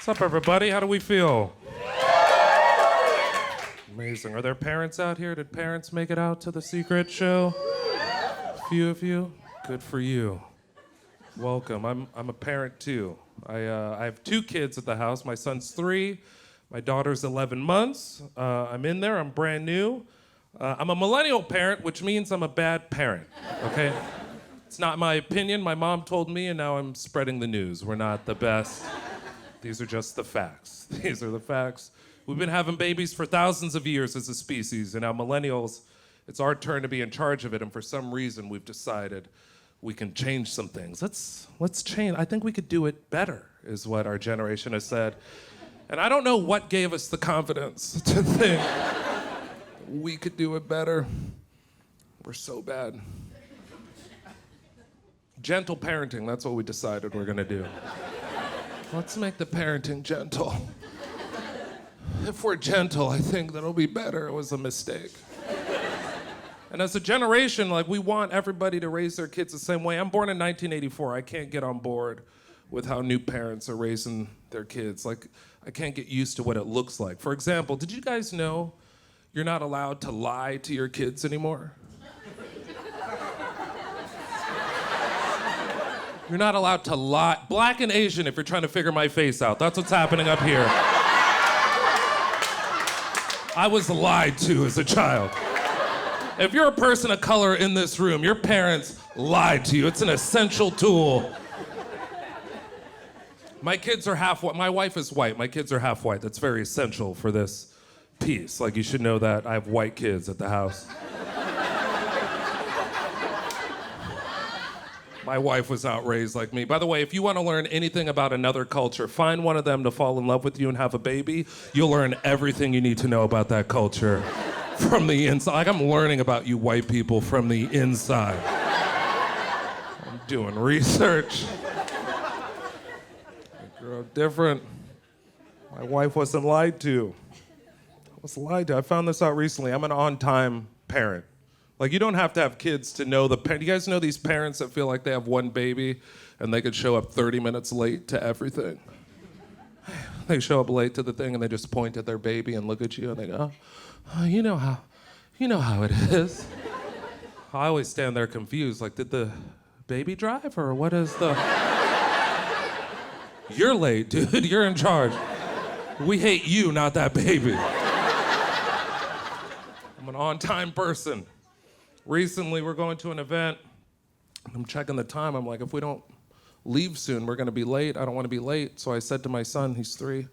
What's up, everybody? How do we feel? Amazing. Are there parents out here? Did parents make it out to the secret show? A few of you? Good for you. Welcome. I'm a parent too. I have 2 kids at the house. My son's 3. My daughter's 11 months. I'm in there. I'm brand new. I'm a millennial parent, which means I'm a bad parent, okay? It's not my opinion. My mom told me, and now I'm spreading the news. We're not the best. These are just the facts. These are the facts. We've been having babies for thousands of years as a species, and now millennials, it's our turn to be in charge of it, and for some reason we've decided we can change some things. Let's change. I think we could do it better, is what our generation has said. And I don't know what gave us the confidence to think we could do it better. We're so bad. Gentle parenting, that's what we decided we're gonna do. Let's make the parenting gentle. If we're gentle, I think that'll be better. It was a mistake. And as a generation, we want everybody to raise their kids the same way. I'm born in 1984. I can't get on board with how new parents are raising their kids. I can't get used to what it looks like. For example, did you guys know you're not allowed to lie to your kids anymore? You're not allowed to lie. Black and Asian, if you're trying to figure my face out. That's what's happening up here. I was lied to as a child. If you're a person of color in this room, your parents lied to you. It's an essential tool. My kids are half white. My wife is white. My kids are half white. That's very essential for this piece. You should know that I have white kids at the house. My wife was not raised like me. By the way, if you want to learn anything about another culture, find one of them to fall in love with you and have a baby. You'll learn everything you need to know about that culture from the inside. I'm learning about you white people from the inside. I'm doing research. I grew up different. My wife wasn't lied to. I was lied to. I found this out recently. I'm an on-time parent. You don't have to have kids to know the parent. You guys know these parents that feel like they have one baby and they could show up 30 minutes late to everything? They show up late to the thing and they just point at their baby and look at you and they go, oh, you know how it is. I always stand there confused, did the baby drive or what is the... You're late, dude, you're in charge. We hate you, not that baby. I'm an on-time person. Recently, we're going to an event. I'm checking the time. I'm like, if we don't leave soon, we're going to be late. I don't want to be late. So I said to my son, he's 3,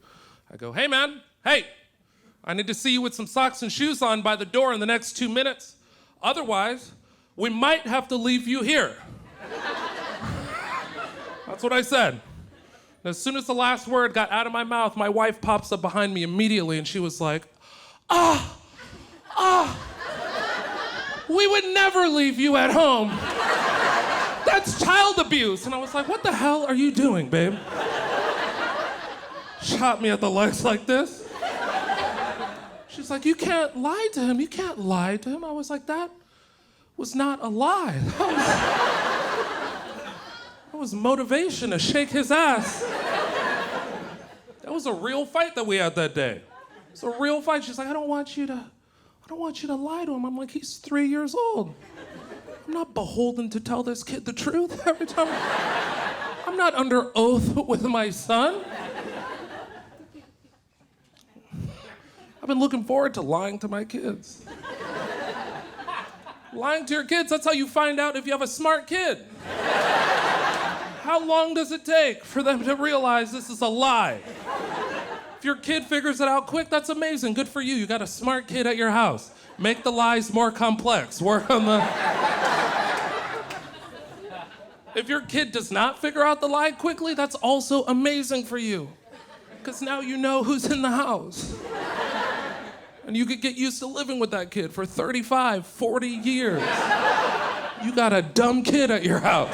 I go, hey, man, hey, I need to see you with some socks and shoes on by the door in the next 2 minutes. Otherwise, we might have to leave you here. That's what I said. And as soon as the last word got out of my mouth, my wife pops up behind me immediately, and she was like, we would never leave you at home. That's child abuse. And I was like, what the hell are you doing, babe? Shot me at the legs like this. She's like, you can't lie to him. You can't lie to him. I was like, that was not a lie. That was motivation to shake his ass. That was a real fight that we had that day. It's a real fight. She's like, I don't want you to lie to him. I'm like, he's 3 years old. I'm not beholden to tell this kid the truth every time. I'm not under oath with my son. I've been looking forward to lying to my kids. Lying to your kids, that's how you find out if you have a smart kid. How long does it take for them to realize this is a lie? If your kid figures it out quick, that's amazing. Good for you. You got a smart kid at your house. Make the lies more complex. Work on the... If your kid does not figure out the lie quickly, that's also amazing for you. Because now you know who's in the house. And you could get used to living with that kid for 35, 40 years. You got a dumb kid at your house.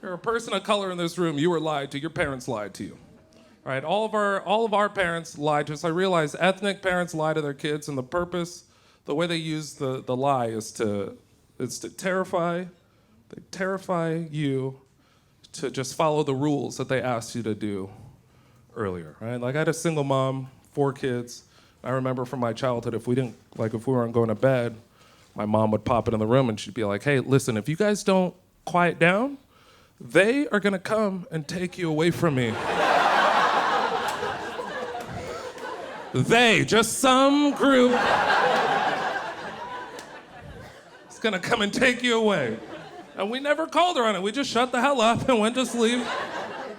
You're a person of color in this room. You were lied to. Your parents lied to you. All right, all of our parents lied to us. I realize ethnic parents lie to their kids, and the way they use the lie is to terrify, They terrify you to just follow the rules that they asked you to do earlier, right? Like I had a single mom, 4 kids. I remember from my childhood, if we weren't going to bed, my mom would pop into the room and she'd be like, hey, listen, if you guys don't quiet down, they are gonna come and take you away from me. They, just some group, is gonna come and take you away. And we never called her on it. We just shut the hell up and went to sleep.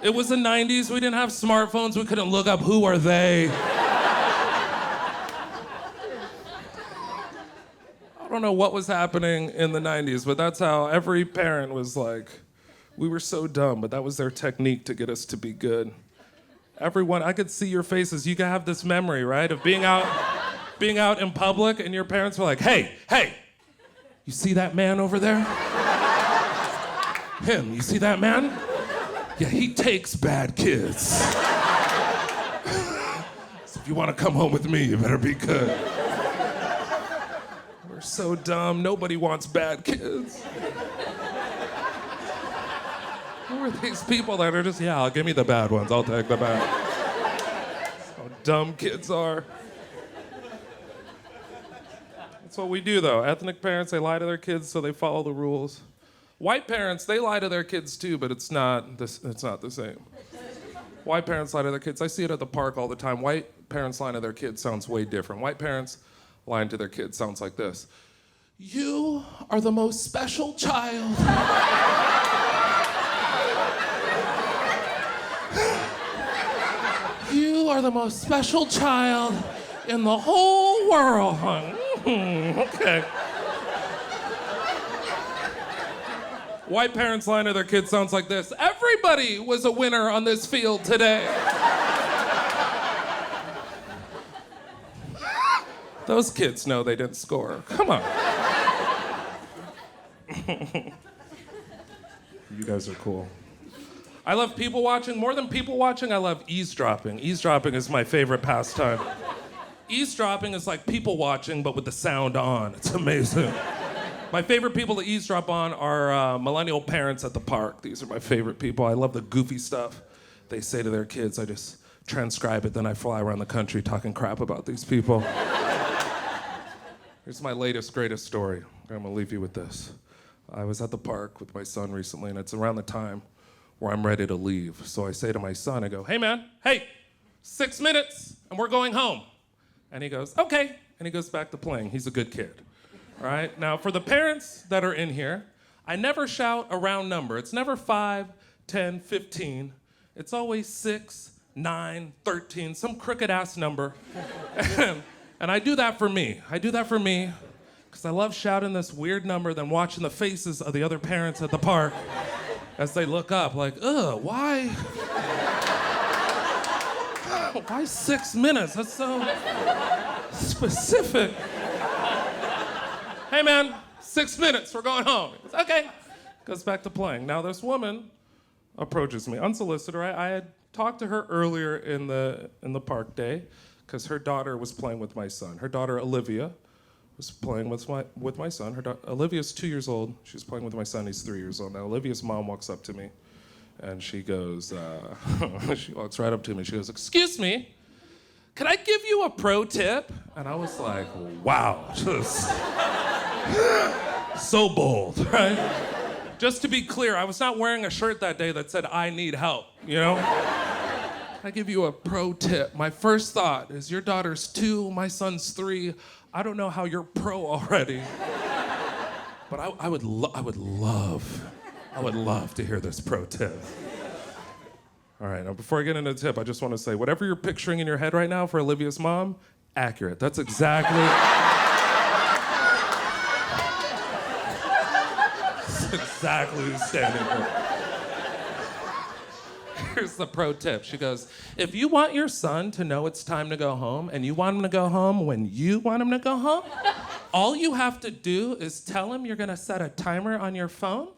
It was the 90s. We didn't have smartphones. We couldn't look up who are they. I don't know what was happening in the 90s, but that's how every parent was like, we were so dumb, but that was their technique to get us to be good. Everyone, I could see your faces. You can have this memory, right, of being out in public, and your parents were like, hey, you see that man over there? Him, you see that man? Yeah, he takes bad kids. So if you want to come home with me, you better be good. We're so dumb. Nobody wants bad kids. Who are these people that are just, yeah, give me the bad ones. I'll take the bad. That's how dumb kids are. That's what we do, though. Ethnic parents, they lie to their kids so they follow the rules. White parents, they lie to their kids too, but it's not the same. White parents lie to their kids. I see it at the park all the time. White parents lying to their kids sounds way different. White parents lying to their kids sounds like this. You are the most special child. You are the most special child in the whole world. Okay. White parents lying to their kids sounds like this. Everybody was a winner on this field today. Those kids know they didn't score. Come on. You guys are cool. I love people watching. More than people watching, I love eavesdropping. Eavesdropping is my favorite pastime. Eavesdropping is like people watching, but with the sound on. It's amazing. My favorite people to eavesdrop on are millennial parents at the park. These are my favorite people. I love the goofy stuff they say to their kids. I just transcribe it, then I fly around the country talking crap about these people. Here's my latest, greatest story. I'm gonna leave you with this. I was at the park with my son recently, and it's around the time where I'm ready to leave. So I say to my son, I go, hey man, 6 minutes, and we're going home. And he goes, okay. And he goes back to playing. He's a good kid. All right, now for the parents that are in here, I never shout a round number. It's never 5, 10, 15. It's always 6, 9, 13, some crooked ass number. And I do that for me. I do that for me because I love shouting this weird number, then watching the faces of the other parents at the park as they look up like, why? Why 6 minutes? That's so specific. Hey man, 6 minutes, we're going home. He goes, okay. Goes back to playing. Now this woman approaches me, unsolicited, right? I had talked to her earlier in the park day because her daughter was playing with my son. Her daughter, Olivia, was playing with my son. Olivia's 2 years old. She's playing with my son, he's 3 years old. Now Olivia's mom walks up to me and she goes, she walks right up to me. She goes, excuse me, can I give you a pro tip? And I was like, wow, just so bold, right? Just to be clear, I was not wearing a shirt that day that said, I need help, you know? I give you a pro tip. My first thought is your daughter's 2, my son's 3. I don't know how you're pro already. But I would love to hear this pro tip. All right, now before I get into the tip, I just want to say, whatever you're picturing in your head right now for Olivia's mom, accurate. That's exactly who's standing there. Here's the pro tip. She goes, if you want your son to know it's time to go home, and you want him to go home when you want him to go home, all you have to do is tell him you're gonna set a timer on your phone,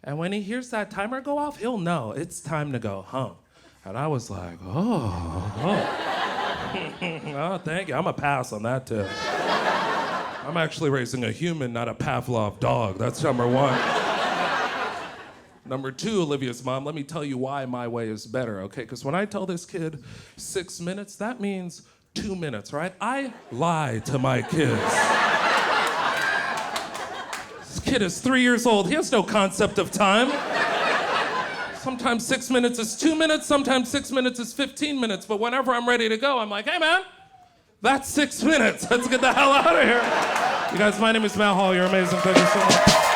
and when he hears that timer go off, he'll know it's time to go home. And I was like, oh, thank you. I'm a pass on that tip. I'm actually raising a human, not a Pavlov dog. That's number one. Number two, Olivia's mom, let me tell you why my way is better, okay? Because when I tell this kid 6 minutes, that means 2 minutes, right? I lie to my kids. This kid is 3 years old. He has no concept of time. Sometimes 6 minutes is 2 minutes, sometimes 6 minutes is 15 minutes, but whenever I'm ready to go, I'm like, hey man, that's 6 minutes. Let's get the hell out of here. You guys, my name is Mal Hall. You're amazing. Thank you so much.